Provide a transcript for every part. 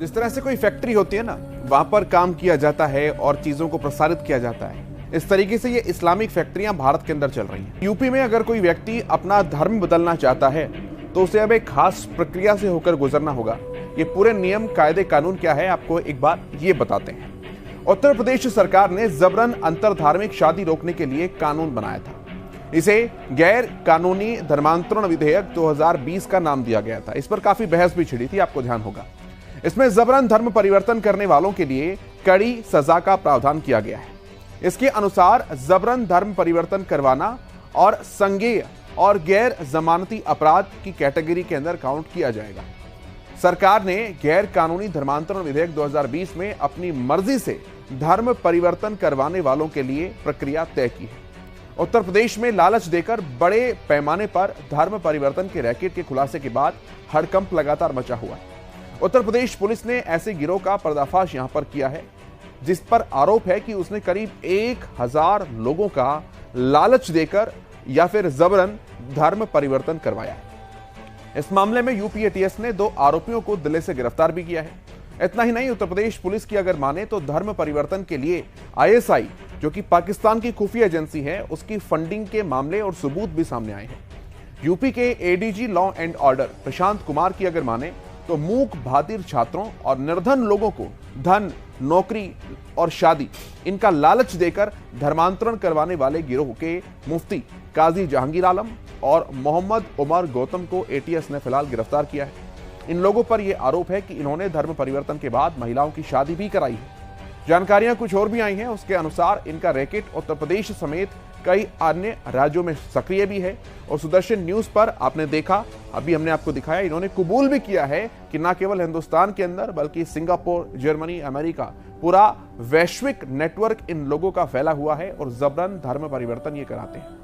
जिस तरह से कोई फैक्ट्री होती है ना, वहां पर काम किया जाता है और चीजों को प्रसारित किया जाता है, इस तरीके से ये इस्लामिक फैक्ट्रियां भारत के अंदर चल रही हैं। यूपी में अगर कोई व्यक्ति अपना धर्म बदलना चाहता है तो उसे अब एक खास प्रक्रिया से होकर गुजरना होगा। ये पूरे नियम कायदे कानून क्या है, आपको एक बार ये बताते हैं। उत्तर प्रदेश सरकार ने जबरन अंतर धार्मिक शादी रोकने के लिए कानून बनाया था। इसे गैर कानूनी धर्मांतरण विधेयक 2020 का नाम दिया गया था। इस पर काफी बहस भी छिड़ी थी, आपको ध्यान होगा। इसमें जबरन धर्म परिवर्तन करने वालों के लिए कड़ी सजा का प्रावधान किया गया है। इसके अनुसार जबरन धर्म परिवर्तन करवाना और संज्ञेय और गैर जमानती अपराध की कैटेगरी के अंदर काउंट किया जाएगा। सरकार ने गैर कानूनी धर्मांतरण विधेयक 2020 में अपनी मर्जी से धर्म परिवर्तन करवाने वालों के लिए प्रक्रिया तय की है। उत्तर प्रदेश में लालच देकर बड़े पैमाने पर धर्म परिवर्तन के रैकेट के खुलासे के बाद हड़कंप लगातार मचा हुआ है। उत्तर प्रदेश पुलिस ने ऐसे गिरोह का पर्दाफाश यहां पर किया है, जिस पर आरोप है कि उसने करीब 1000 लोगों का लालच देकर या फिर जबरन धर्म परिवर्तन करवाया है। इस मामले में यूपी एटीएस ने 2 आरोपियों को दिल्ली से गिरफ्तार भी किया है। इतना ही नहीं, उत्तर प्रदेश पुलिस की अगर माने तो धर्म परिवर्तन के लिए आईएसआई, जो कि पाकिस्तान की खुफिया एजेंसी है, उसकी फंडिंग के मामले और सबूत भी सामने आए हैं। यूपी के ADG law and order Prashant Kumar की अगर माने तो मूक बधिर छात्रों और निर्धन लोगों को धन, नौकरी और शादी, इनका लालच देकर धर्मांतरण करवाने वाले गिरोह के मुफ्ती काजी जहांगीर आलम और मोहम्मद उमर गौतम को एटीएस ने फिलहाल गिरफ्तार किया है। इन लोगों पर यह आरोप है कि इन्होंने धर्म परिवर्तन के बाद महिलाओं की शादी भी कराई है। जानकारियां कुछ और भी आई हैं। उसके अनुसार इनका रैकेट उत्तर प्रदेश समेत कई अन्य राज्यों में सक्रिय भी है। और सुदर्शन न्यूज पर आपने देखा, अभी हमने आपको दिखाया, इन्होंने कबूल भी किया है कि न केवल हिंदुस्तान के अंदर बल्कि सिंगापुर, जर्मनी, अमेरिका, पूरा वैश्विक नेटवर्क इन लोगों का फैला हुआ है और जबरन धर्म परिवर्तन ये कराते हैं।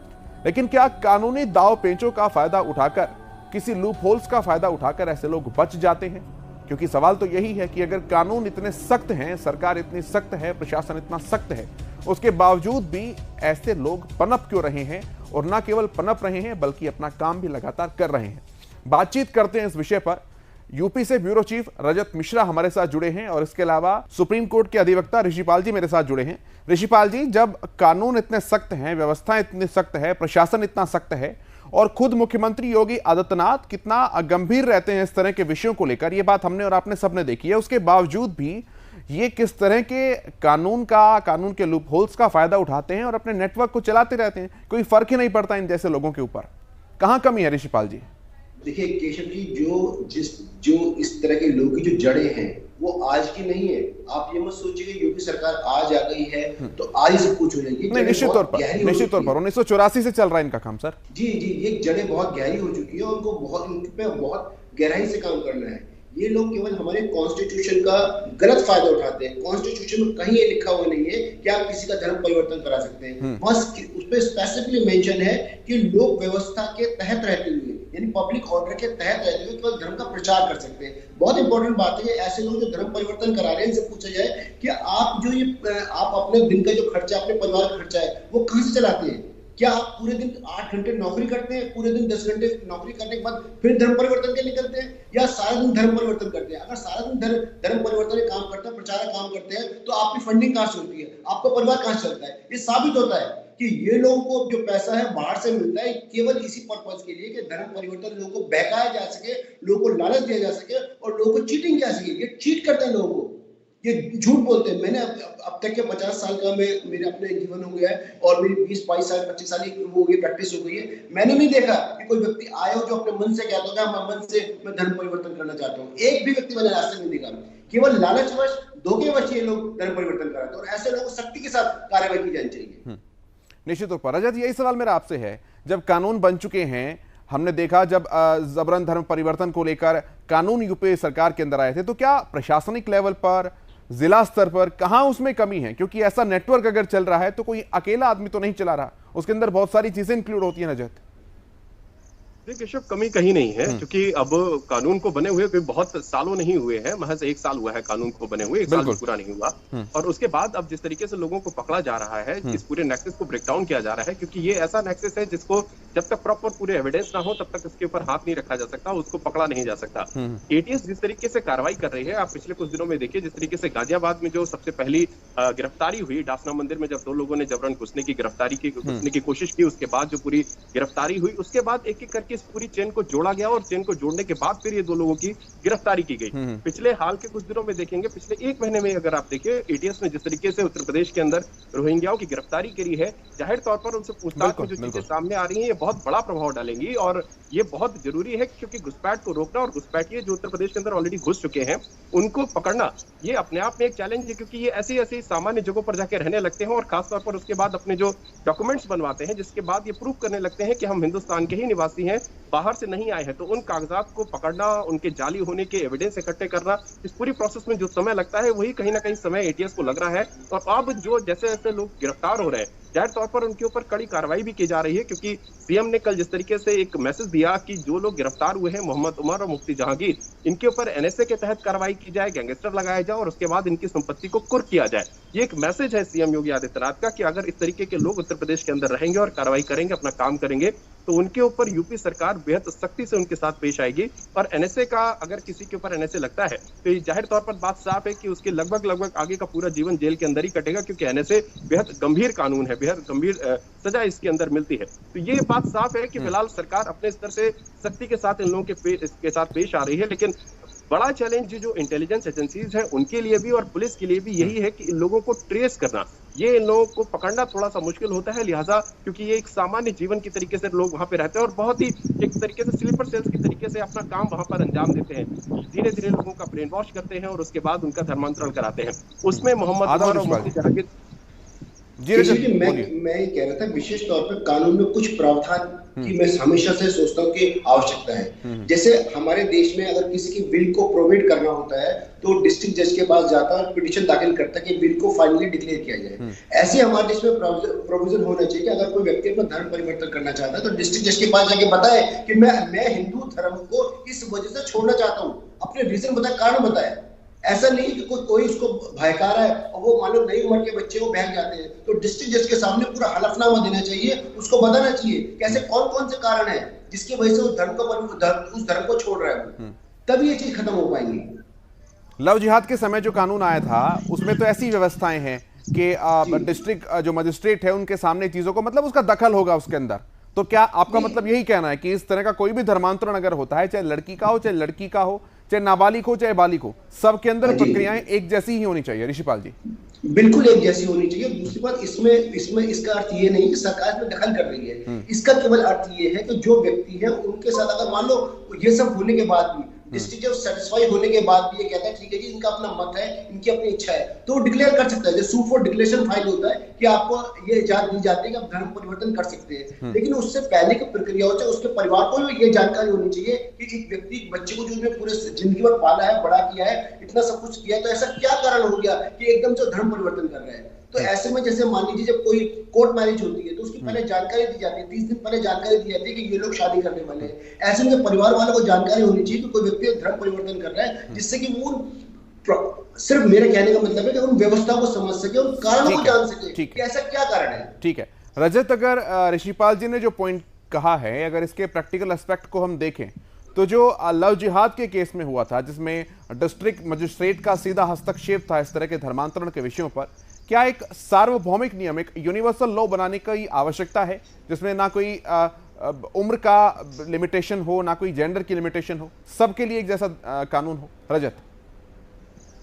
लेकिन क्या कानूनी दाव पेचों का फायदा उठाकर, किसी लूप होल्स का फायदा उठाकर ऐसे लोग बच जाते हैं? क्योंकि सवाल तो यही है कि अगर कानून इतने सख्त हैं, सरकार इतनी सख्त है, प्रशासन इतना सख्त है, उसके बावजूद भी ऐसे लोग पनप क्यों रहे हैं? और न केवल पनप रहे हैं बल्कि अपना काम भी लगातार कर रहे हैं। बातचीत करते हैं इस विषय पर। यूपी से ब्यूरो चीफ रजत मिश्रा हमारे साथ जुड़े हैं और इसके अलावा सुप्रीम कोर्ट के अधिवक्ता ऋषिपाल जी मेरे साथ जुड़े हैं। ऋषिपाल जी, जब कानून इतने सख्त हैं, व्यवस्था इतनी सख्त है, प्रशासन इतना सख्त है और खुद मुख्यमंत्री योगी आदित्यनाथ कितना गंभीर रहते हैं इस तरह के विषयों को लेकर, ये बात हमने और आपने सबने देखी है, उसके बावजूद भी ये किस तरह के कानून के लूप होल्स का फायदा उठाते हैं और अपने नेटवर्क को चलाते रहते हैं? कोई फर्क ही नहीं पड़ता इन जैसे लोगों के ऊपर। कहां कमी है ऋषिपाल जी? देखिए केशव जी, जो इस तरह के लोगों की जो जड़ें हैं वो आज की नहीं है। आप ये मत सोचिए कि योगी सरकार आज आ गई है तो आज ही सब कुछ हो जाएगी। निश्चित तौर पर 1984 से चल रहा है इनका काम सर। जी, ये जड़ें बहुत गहरी हो चुकी है और उनको बहुत गहराई से काम करना है। ये लोग केवल हमारे कॉन्स्टिट्यूशन का गलत फायदा उठाते हैं। कॉन्स्टिट्यूशन में कहीं ये लिखा हुआ नहीं है कि आप किसी का धर्म परिवर्तन करा सकते हैं। बस उस पर स्पेसिफिकली मेंशन है कि लोक व्यवस्था के तहत रहते हुए, यानी पब्लिक ऑर्डर के तहत रहते हुए केवल धर्म का प्रचार कर सकते हैं। बहुत इंपॉर्टेंट बात है, ऐसे लोग जो धर्म परिवर्तन करा रहे हैं, इनसे पूछा जाए कि आप अपने दिन का जो खर्चा, अपने परिवार का खर्चा है, वो कहां से चलाते हैं? क्या आप पूरे दिन 8 घंटे नौकरी करते हैं, पूरे दिन 10 घंटे नौकरी करने के बाद फिर धर्म परिवर्तन के लिए करते हैं, या सारा दिन धर्म परिवर्तन करते हैं? अगर सारा दिन धर्म परिवर्तन का काम करते हैं, प्रचार का काम करते हैं, तो आपकी फंडिंग कहां से होती है? आपका परिवार कहां से चलता है? ये साबित होता है कि ये लोगों को जो पैसा है बाहर से मिलता है केवल इसी पर्पज के लिए कि धर्म परिवर्तन लोगों को बहकाया जा सके, लोगों को लालच दिया जा सके और लोगों को चीटिंग जा सके। ये चीट करते हैं लोगों को, ये झूठ बोलते हैं। मैंने अब तक के 50 साल का मेरे अपने जीवन हो गया है और मेरी 20-22 साल 25 साल की वो गई प्रैक्टिस हो गई है। मैंने नहीं देखा कि कोई व्यक्ति आया हो जो अपने मन से कहता होगा मन से मैं धर्म परिवर्तन करना चाहता हूँ। एक भी व्यक्ति मैंने रास्ते में देखा। केवल लालचवश, धोखेवश ये लोग धर्म परिवर्तन कराते हैं और ऐसे लोगों को सख्ती के साथ कार्रवाई की जानी चाहिए। निश्चित तौर पर रजत, यही सवाल मेरा आपसे है। जब कानून बन चुके हैं, हमने देखा जब जबरन धर्म परिवर्तन को लेकर कानून यूपी सरकार के अंदर आए थे, तो क्या प्रशासनिक लेवल पर, जिला स्तर पर कहां उसमें कमी है? क्योंकि ऐसा नेटवर्क अगर चल रहा है तो कोई अकेला आदमी तो नहीं चला रहा, उसके अंदर बहुत सारी चीजें इंक्लूड होती है। रजत, देखिए केशव, कमी कहीं नहीं है, क्योंकि अब कानून को बने हुए कोई बहुत सालों नहीं हुए हैं, महज 1 साल हुआ है कानून को बने हुए, 1 साल भी पूरा नहीं हुआ। और उसके बाद अब जिस तरीके से लोगों को पकड़ा जा रहा है, इस पूरे नेक्सस को ब्रेक डाउन किया जा रहा है, क्योंकि ये ऐसा नेक्सस है जिसको जब तक प्रॉपर पूरे एविडेंस ना हो तब तक इसके ऊपर हाथ नहीं रखा जा सकता, उसको पकड़ा नहीं जा सकता। एटीएस जिस तरीके से कार्रवाई कर रही है, आप पिछले कुछ दिनों में देखिए, जिस तरीके से गाजियाबाद में जो सबसे पहली गिरफ्तारी हुई डासना मंदिर में, जब 2 लोगों ने जबरन घुसने की कोशिश की, उसके बाद जो पूरी गिरफ्तारी हुई, उसके बाद एक एक करके इस पूरी चेन को जोड़ा गया और चेन को जोड़ने के बाद फिर ये 2 लोगों की गिरफ्तारी की गई। पिछले हाल के कुछ दिनों में देखेंगे, पिछले 1 महीने में अगर आप देखिए, एटीएस ने जिस तरीके से उत्तर प्रदेश के अंदर रोहिंग्याओं की गिरफ्तारी करी है, जाहिर तौर पर उनसे पूछताछ में जो चीजें सामने आ रही हैं, ये बहुत बड़ा प्रभाव डालेंगी और ये बहुत जरूरी है, क्योंकि घुसपैठ को रोकना और घुसपैठिए जो उत्तर प्रदेश के अंदर ऑलरेडी घुस चुके हैं उनको पकड़ना, ये अपने आप में एक चैलेंज है, क्योंकि ये ऐसी ऐसी सामान्य जगहों पर जाके रहने लगते हैं और खासतौर पर उसके बाद अपने जो डॉक्यूमेंट्स बनवाते हैं, जिसके बाद ये प्रूव करने लगते हैं कि हम हिंदुस्तान के ही निवासी हैं, बाहर से नहीं आए हैं, तो उन कागजात को पकड़ना, उनके जाली होने के एविडेंस इकट्ठे करना, इस पूरी प्रोसेस में जो समय लगता है वही कहीं ना कहीं समय एटीएस को लग रहा है। और अब जो जैसे जैसे लोग गिरफ्तार हो रहे हैं, जाहिर तौर पर उनके ऊपर कड़ी कार्रवाई भी की जा रही है, क्योंकि सीएम ने कल जिस तरीके से एक मैसेज दिया कि जो लोग गिरफ्तार हुए हैं, मोहम्मद उमर और मुफ्ती जहांगीर, इनके ऊपर एनएसए के तहत कार्रवाई की जाए, गैंगस्टर लगाया जाए और उसके बाद इनकी संपत्ति को कुर्क किया जाए। ये एक मैसेज है सीएम योगी आदित्यनाथ का कि अगर इस तरीके के लोग उत्तर प्रदेश के अंदर रहेंगे और कार्रवाई करेंगे, अपना काम करेंगे, तो उनके ऊपर यूपी सरकार बेहद सख्ती से उनके साथ पेश आएगी। और एनएसए का अगर किसी के ऊपर एनएसए लगता है तो जाहिर तौर पर बात साफ है कि उसके लगभग आगे का पूरा जीवन जेल के अंदर ही कटेगा, क्योंकि एनएसए बेहद गंभीर कानून है, बेहद गंभीर सजा इसके अंदर मिलती है। तो ये बात साफ है कि फिलहाल सरकार अपने स्तर से सख्ती के साथ इन लोगों के साथ पेश आ रही है, लेकिन बड़ा चैलेंज जो इंटेलिजेंस एजेंसीज हैं उनके लिए भी और पुलिस के लिए भी यही है कि इन लोगों को ट्रेस करना, ये इन लोगों को पकड़ना थोड़ा सा मुश्किल होता है, लिहाजा क्योंकि ये एक सामान्य जीवन की तरीके से लोग वहां पे रहते हैं और बहुत ही एक तरीके से स्लीपर सेल्स की तरीके से अपना काम वहां पर अंजाम देते हैं, धीरे धीरे लोगों का ब्रेन वॉश करते हैं और उसके बाद उनका धर्मांतरण कराते हैं। उसमें मोहम्मद उमर और मुफ्ती जहांगीर मैं ये कह रहा था, विशेष तौर पर कानून में कुछ प्रावधान की मैं हमेशा से सोचता हूँ कि आवश्यकता है। जैसे हमारे देश में अगर किसी की विल को प्रोवेट करना होता है तो डिस्ट्रिक्ट जज के पास जाता है और पिटीशन दाखिल करता है कि विल को फाइनली डिक्लेयर किया जाए। ऐसे हमारे देश में प्रोविजन होना चाहिए कि अगर कोई व्यक्ति अपना धर्म परिवर्तन करना चाहता है तो डिस्ट्रिक्ट जज के पास जाके बताए कि मैं हिंदू धर्म को इस वजह से छोड़ना चाहता हूँ, अपने रीजन बताए, कारण बताए। ऐसा नहीं कि कोई उसको भयका रहा है और वो मानो नई उम्र के बच्चे वो बहक जाते हैं, तो डिस्ट्रिक्ट जज के सामने पूरा हलफनामा देना चाहिए, उसको बताना चाहिए कैसे कौन कौन से कारण है जिसकी वजह से उस धर्म को छोड़ रहा है, तभी ये चीज खत्म हो पाएंगी। लव जिहाद के समय जो कानून आया था उसमें तो ऐसी व्यवस्थाएं हैं कि डिस्ट्रिक्ट जो मजिस्ट्रेट है उनके सामने चीजों को मतलब उसका दखल होगा उसके अंदर। तो क्या आपका मतलब यही कहना है कि इस तरह का कोई भी धर्मांतरण अगर होता है, चाहे लड़की का हो चाहे लड़की का हो, चाहे नाबालिग हो चाहे बालिग हो, सबके अंदर प्रक्रियाएं एक जैसी ही होनी चाहिए? ऋषिपाल जी, बिल्कुल एक जैसी होनी चाहिए। दूसरी बात, इसमें इसका अर्थ ये नहीं कि सरकार इसमें दखल कर रही है, इसका केवल अर्थ ये है कि जो व्यक्ति है उनके साथ अगर मान लो ये सब होने के बाद भी डिस्ट्रिक्ट जज सेटिस्फाई होने के बाद भी ये कहता है ठीक है जी इनका अपना मत है, इनकी अपनी इच्छा है, तो डिक्लेयर कर सकता है। जैसे सूट फॉर डिक्लेरेशन फाइल होता है कि आपको ये इजाजत दी जाती है कि आप धर्म परिवर्तन कर सकते हैं, लेकिन उससे पहले की प्रक्रिया होती है, उसके परिवार को भी ये जानकारी होनी चाहिए कि एक व्यक्ति बच्चे को जो उसने पूरे जिंदगी भर पाला है, बड़ा किया है, इतना सब कुछ किया है, तो ऐसा क्या कारण हो गया कि एकदम से धर्म परिवर्तन कर रहे हैं। तो ऐसे में जैसे मान लीजिए जब कोई कोर्ट मैरिज होती है तो उसकी पहले जानकारी दी जाती है, 30 दिन पहले जानकारी दी जाती है कि ये लोग शादी करने वाले हैं। ऐसे में परिवार वालों को जानकारी होनी चाहिए कि कोई व्यक्ति धर्म परिवर्तन कर रहा है, जिससे कि वो सिर्फ मेरे कहने का मतलब है कि उन व्यवस्था को समझ सके, उन कारणों को जान सके कि ऐसा क्या कारण है। ठीक है रजत, अगर ऋषिपाल जी ने जो पॉइंट कहा है अगर इसके प्रैक्टिकल एस्पेक्ट को हम देखें तो जो लव जिहाद के केस में हुआ था जिसमें डिस्ट्रिक्ट मजिस्ट्रेट का सीधा हस्तक्षेप था इस तरह के धर्मांतरण के विषयों पर, क्या एक सार्वभौमिक नियम, एक यूनिवर्सल लॉ बनाने की आवश्यकता है जिसमें ना कोई उम्र का लिमिटेशन हो, ना कोई जेंडर की लिमिटेशन हो, सबके लिए एक जैसा कानून हो? रजत,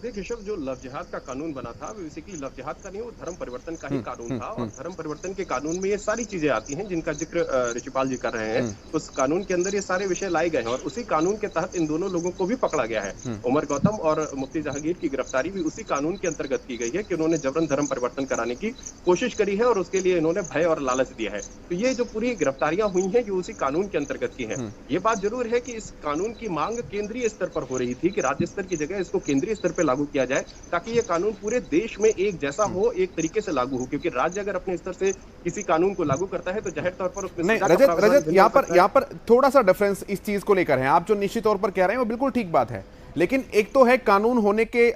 देखिए केशव, जो लव जिहाद का कानून बना था बेसिकली लव जिहाद का नहीं, वो धर्म परिवर्तन का ही कानून था और धर्म परिवर्तन के कानून में ये सारी चीजें आती हैं जिनका जिक्र ऋषिपाल जी कर रहे हैं। उस कानून के अंदर ये सारे विषय लाए गए हैं और उसी कानून के तहत इन दोनों लोगों को भी पकड़ा गया है। उमर गौतम और मुफ्ती जहांगीर की गिरफ्तारी भी उसी कानून के अंतर्गत की गई है कि उन्होंने जबरन धर्म परिवर्तन कराने की कोशिश करी है और उसके लिए इन्होंने भय और लालच दिया है। तो ये जो पूरी गिरफ्तारियां हुई हैं ये उसी कानून के अंतर्गत की है। ये बात जरूर है कि इस कानून की मांग केंद्रीय स्तर पर हो रही थी कि राज्य स्तर की जगह इसको केंद्रीय स्तर पर लागू किया जाए, ताकि ये कानून पूरे देश में एक जैसा हो, एक तरीके से लागू हो। क्योंकि राज्य अगर अपने स्तर से किसी कानून को लागू करता है तो जाहिर तौर पर उसमें रजत यहाँ पर थोड़ा सा डिफरेंस इस चीज को लेकर है। आप जो निश्चित तौर पर कह रहे हैं वो बिल्कुल ठीक बात है, लेकिन एक तो है कानून होने के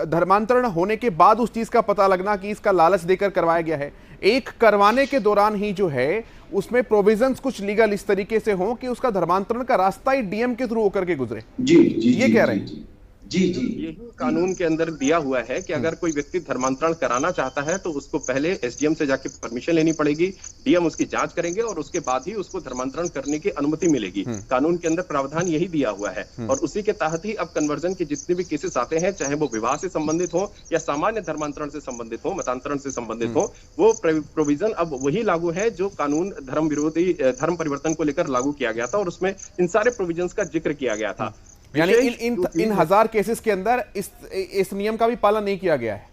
धर्मांतरण होने के बाद उस चीज का पता लगना कि इसका लालच देकर करवाया गया है, एक करवाने के दौरान ही जो है उसमें प्रोविजंस कुछ लीगल इस तरीके से हो कि उसका धर्मांतरण का रास्ता ही डीएम के थ्रू होकर के गुजरे। जी ये कह रहे हैं। जी यही कानून के अंदर दिया हुआ है कि अगर कोई व्यक्ति धर्मांतरण कराना चाहता है तो उसको पहले एसडीएम से जाके परमिशन लेनी पड़ेगी, डीएम उसकी जांच करेंगे और उसके बाद ही उसको धर्मांतरण करने की अनुमति मिलेगी। कानून के अंदर प्रावधान यही दिया हुआ है और उसी के तहत ही अब कन्वर्जन के जितने भी केसेस आते हैं, चाहे वो विवाह से संबंधित हो या सामान्य धर्मांतरण से संबंधित हो, मतांतरण से संबंधित हो, वो प्रोविजन अब वही लागू है जो कानून धर्म विरोधी धर्म परिवर्तन को लेकर लागू किया गया था और उसमें इन सारे प्रोविजंस का जिक्र किया गया था। यानी इन 1000 केसेस के अंदर इस नियम का भी पालन नहीं किया गया है।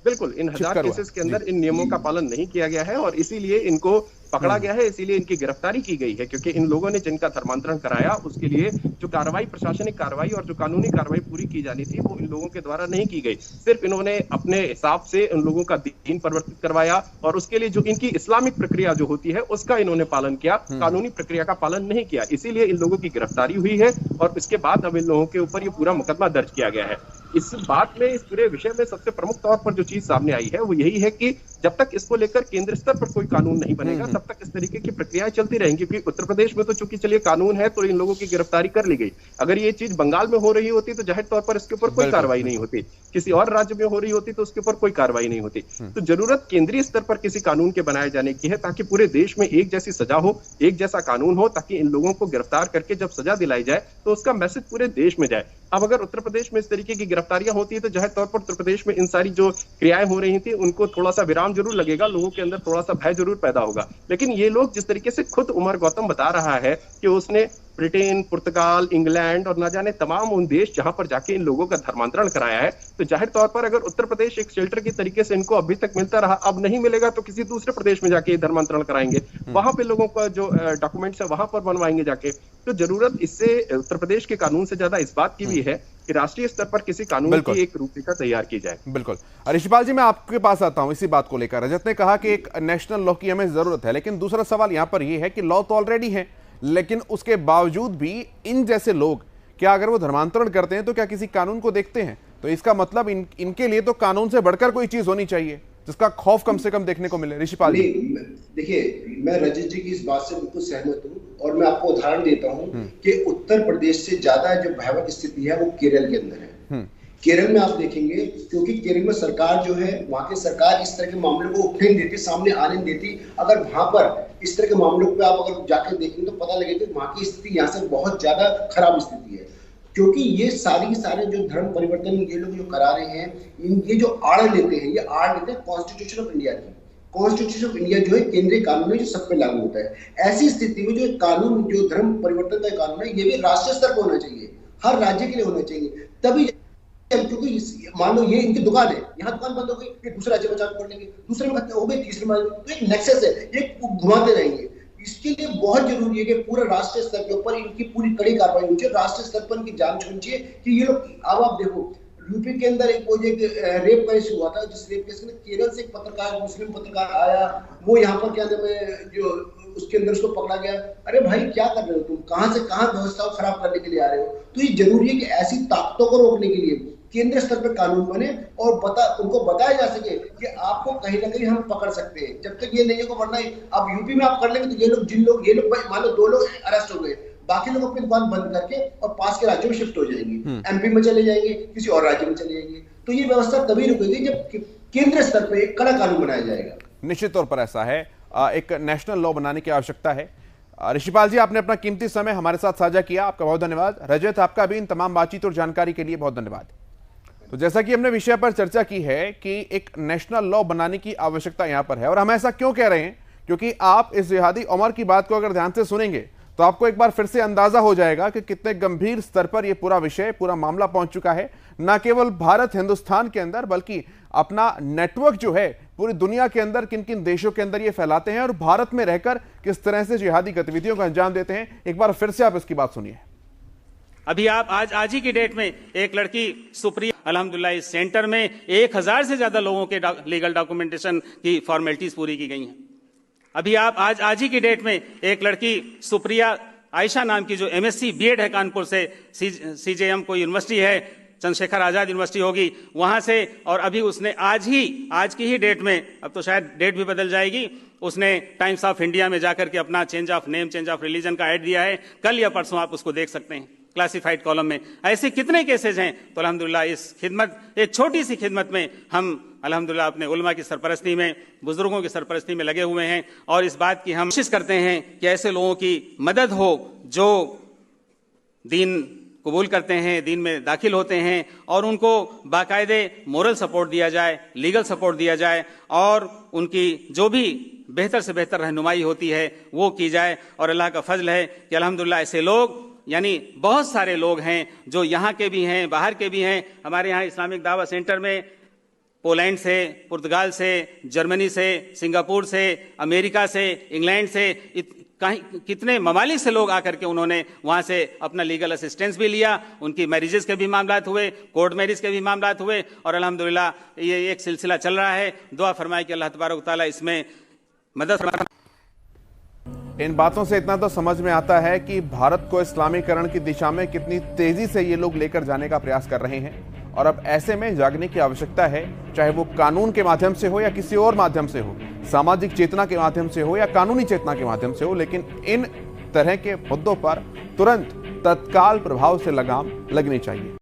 बिल्कुल, इन 1000 केसेस के अंदर इन नियमों का पालन नहीं किया गया है और इसीलिए इनको पकड़ा गया है, इसीलिए इनकी गिरफ्तारी की गई है। क्योंकि इन लोगों ने जिनका धर्मांतरण कराया उसके लिए जो कार्रवाई, प्रशासनिक कार्रवाई और जो कानूनी कार्रवाई पूरी की जानी थी वो इन लोगों के द्वारा नहीं की गई। सिर्फ इन्होंने अपने हिसाब से उन लोगों का दीन परिवर्तित करवाया और उसके लिए जो इनकी इस्लामिक प्रक्रिया जो होती है उसका इन्होंने पालन किया, कानूनी प्रक्रिया का पालन नहीं किया। इसीलिए इन लोगों की गिरफ्तारी हुई है और इसके बाद अब इन लोगों के ऊपर ये पूरा मुकदमा दर्ज किया गया है। इस बात में, इस पूरे विषय में सबसे प्रमुख तौर पर जो चीज सामने आई है वो यही है कि जब तक इसको लेकर केंद्र स्तर पर कोई कानून नहीं बनेगा तब तक इस तरीके की प्रक्रियाएं चलती रहेंगी। क्योंकि उत्तर प्रदेश में तो चूंकि चलिए कानून है तो इन लोगों की गिरफ्तारी कर ली गई, अगर ये चीज बंगाल में हो रही होती तो जाहिर तौर पर इसके ऊपर कोई कार्रवाई नहीं होती, किसी और राज्य में हो रही होती तो उसके ऊपर कोई कार्रवाई नहीं होती। तो जरूरत केंद्रीय स्तर पर किसी कानून के बनाए जाने की है ताकि पूरे देश में एक जैसी सजा हो, एक जैसा कानून हो, ताकि इन लोगों को गिरफ्तार करके जब सजा दिलाई जाए तो उसका मैसेज पूरे देश में जाए। अब अगर उत्तर प्रदेश में इस तरीके की गिरफ्तारियां होती है तो जाहिर तौर पर उत्तर प्रदेश में इन सारी जो क्रियाएं हो रही थी उनको थोड़ा सा विराम जरूर लगेगा, लोगों के अंदर थोड़ा सा भय जरूर पैदा होगा। लेकिन ये लोग जिस तरीके से खुद उमर गौतम बता रहा है कि उसने ब्रिटेन, पुर्तगाल, इंग्लैंड और न जाने तमाम उन देश जहां पर जाके इन लोगों का धर्मांतरण कराया है, तो जाहिर तौर पर अगर उत्तर प्रदेश एक शेल्टर की तरीके से इनको अभी तक मिलता रहा, अब नहीं मिलेगा तो किसी दूसरे प्रदेश में जाके धर्मांतरण कराएंगे, वहां पे लोगों का जो डॉक्यूमेंट्स है वहां पर बनवाएंगे जाके। तो जरूरत इससे उत्तर प्रदेश के कानून से ज्यादा इस बात की भी है कि राष्ट्रीय स्तर पर किसी कानून की एक रूपरेखा तैयार की जाए। बिल्कुल। ऋषिपाल जी, मैं आपके पास आता हूं इसी बात को लेकर। रजत ने कहा कि एक नेशनल लॉ की हमें जरूरत है, लेकिन दूसरा सवाल यहां पर यह है कि लॉ तो ऑलरेडी है, लेकिन उसके बावजूद भी इन जैसे लोग, क्या अगर वो धर्मांतरण करते हैं तो क्या किसी कानून को देखते हैं? तो इसका मतलब इनके लिए तो कानून से बढ़कर कोई चीज होनी चाहिए जिसका खौफ कम से कम देखने को मिले। ऋषिपाल जी, देखिए, मैं रजत जी की इस बात से बिल्कुल सहमत हूँ और मैं आपको उदाहरण देता हूँ कि उत्तर प्रदेश से ज्यादा जो भयावह स्थिति है वो केरल के अंदर है। केरल में आप देखेंगे, क्योंकि केरल में सरकार जो है, वहां की सरकार इस तरह के मामलों को उठने देती, सामने आने देती। अगर वहां पर इस तरह के मामलों पे आप अगर जाकर देखेंगे तो पता लगेगा कि वहां की स्थिति यहाँ से बहुत ज्यादा खराब स्थिति है। क्योंकि ये सारे जो धर्म परिवर्तन ये लोग जो करा रहे हैं, ये जो आड़ लेते हैं, ये आड़ लेते हैं कॉन्स्टिट्यूशन ऑफ इंडिया की। कॉन्स्टिट्यूशन ऑफ इंडिया जो है केंद्रीय कानून है जो सब पे लागू होता है। ऐसी स्थिति में जो कानून, जो धर्म परिवर्तन का कानून है, ये भी राष्ट्रीय स्तर पर होना चाहिए, हर राज्य के लिए होना चाहिए। तभी, क्योंकि मान लो ये इनकी दुकान है, यहाँ दुकान बंद हो गई, ये दूसरे राज्य में चालू कर लेंगे, दूसरे में हो गई, तीसरे में, तो एक नेक्सस है, ये घुमाते रहेंगे। इसके लिए बहुत जरूरी है कि पूरे राष्ट्रीय स्तर के ऊपर इनकी पूरी कड़ी कार्रवाई होनी चाहिए, राष्ट्रीय स्तर पर इनकी जांच होनी चाहिए कि ये लोग। अब आप देखो, यूपी के अंदर एक रेप केस हुआ था, जिस रेप केस में केरल से एक पत्रकार, मुस्लिम पत्रकार आया, वो यहाँ पर क्या नाम है, जो उसके अंदर उसको पकड़ा गया। अरे भाई, क्या कर रहे हो तुम, कहां से कहां व्यवस्था को खराब करने के लिए आ रहे हो? तो ये जरूरी है कि ऐसी ताकतों को रोकने के लिए केंद्र स्तर पर कानून बने और उनको बताया जा सके कि आपको कहीं ना कहीं हम पकड़ सकते हैं। जब तक ये नहीं होगा, वरना अब यूपी में आप कर लेंगे तो ये लोग मान लो 2 लोग अरेस्ट हो गए, बाकी लोग अपनी दुकान बंद करके और पास के राज्यों में शिफ्ट हो जाएंगे, एमपी में चले जाएंगे, किसी और राज्य में चले जाएंगे। तो ये व्यवस्था तभी रुकेगी जब केंद्र स्तर पर एक कड़ा कानून बनाया जाएगा। निश्चित तौर पर ऐसा है, एक नेशनल लॉ बनाने की आवश्यकता है। ऋषिपाल जी, आपने अपना कीमती समय हमारे साथ साझा किया, आपका बहुत धन्यवाद। रजत, आपका भी इन तमाम बातचीत और जानकारी के लिए बहुत धन्यवाद। तो जैसा कि हमने विषय पर चर्चा की है कि एक नेशनल लॉ बनाने की आवश्यकता यहां पर है, और हम ऐसा क्यों कह रहे हैं, क्योंकि आप इस जिहादी उमर की बात को अगर ध्यान से सुनेंगे तो आपको एक बार फिर से अंदाजा हो जाएगा कि कितने गंभीर स्तर पर यह पूरा विषय, पूरा मामला पहुंच चुका है। न केवल भारत, हिंदुस्तान के अंदर, बल्कि अपना नेटवर्क जो है पूरी दुनिया के अंदर किन किन देशों के अंदर ये फैलाते हैं और भारत में रहकर किस तरह से जिहादी गतिविधियों को अंजाम देते हैं। एक बार फिर से आप इसकी बात सुनिए। अभी आप आज ही की डेट में एक लड़की सुप्रिया अल्हम्दुलिल्लाह इस सेंटर में 1000 से ज्यादा लोगों के लीगल डॉक्यूमेंटेशन की फॉर्मेलिटीज पूरी की गई हैं। अभी आप आज ही की डेट में एक लड़की सुप्रिया आयशा नाम की जो MSc B.Ed है कानपुर से, CJM कोई यूनिवर्सिटी है, चंद्रशेखर आजाद यूनिवर्सिटी होगी, वहां से, और अभी उसने आज की ही डेट में, अब तो शायद डेट भी बदल जाएगी, उसने टाइम्स ऑफ इंडिया में जाकर के अपना change of name, change of religion का ऐड दिया है। कल या परसों आप उसको देख सकते हैं क्लासिफाइड कॉलम में। ऐसे कितने केसेज हैं। तो अल्हम्दुलिल्लाह इस खिदमत, एक छोटी सी खिदमत में हम अल्हम्दुलिल्लाह अपने उलमा की सरपरस्ती में, बुजुर्गों की सरपरस्ती में लगे हुए हैं, और इस बात की हम कोशिश करते हैं कि ऐसे लोगों की मदद हो जो दीन कबूल करते हैं, दीन में दाखिल होते हैं, और उनको बाकायदे मोरल सपोर्ट दिया जाए, लीगल सपोर्ट दिया जाए, और उनकी जो भी बेहतर से बेहतर रहनुमाई होती है वो की जाए। और अल्लाह का फजल है कि अल्हम्दुलिल्लाह ऐसे लोग, यानी बहुत सारे लोग हैं जो यहाँ के भी हैं, बाहर के भी हैं। हमारे यहाँ इस्लामिक दावा सेंटर में पोलैंड से, पुर्तगाल से, जर्मनी से, सिंगापुर से, अमेरिका से, इंग्लैंड से, कितने ममालिक से लोग आकर के उन्होंने वहां से अपना लीगल असिस्टेंस भी लिया। उनकी मैरिजेस के भी मामलात हुए, कोर्ट मैरिज के भी मामलात हुए, और अल्हम्दुलिल्लाह ये एक सिलसिला चल रहा है। दुआ फरमाए कि अल्लाह तबारक व तआला इसमें मदद फरमाए। इन बातों से इतना तो समझ में आता है कि भारत को इस्लामीकरण की दिशा में कितनी तेजी से ये लोग लेकर जाने का प्रयास कर रहे हैं, और अब ऐसे में जागने की आवश्यकता है, चाहे वो कानून के माध्यम से हो या किसी और माध्यम से हो, सामाजिक चेतना के माध्यम से हो या कानूनी चेतना के माध्यम से हो, लेकिन इन तरह के मुद्दों पर तुरंत तत्काल प्रभाव से लगाम लगनी चाहिए।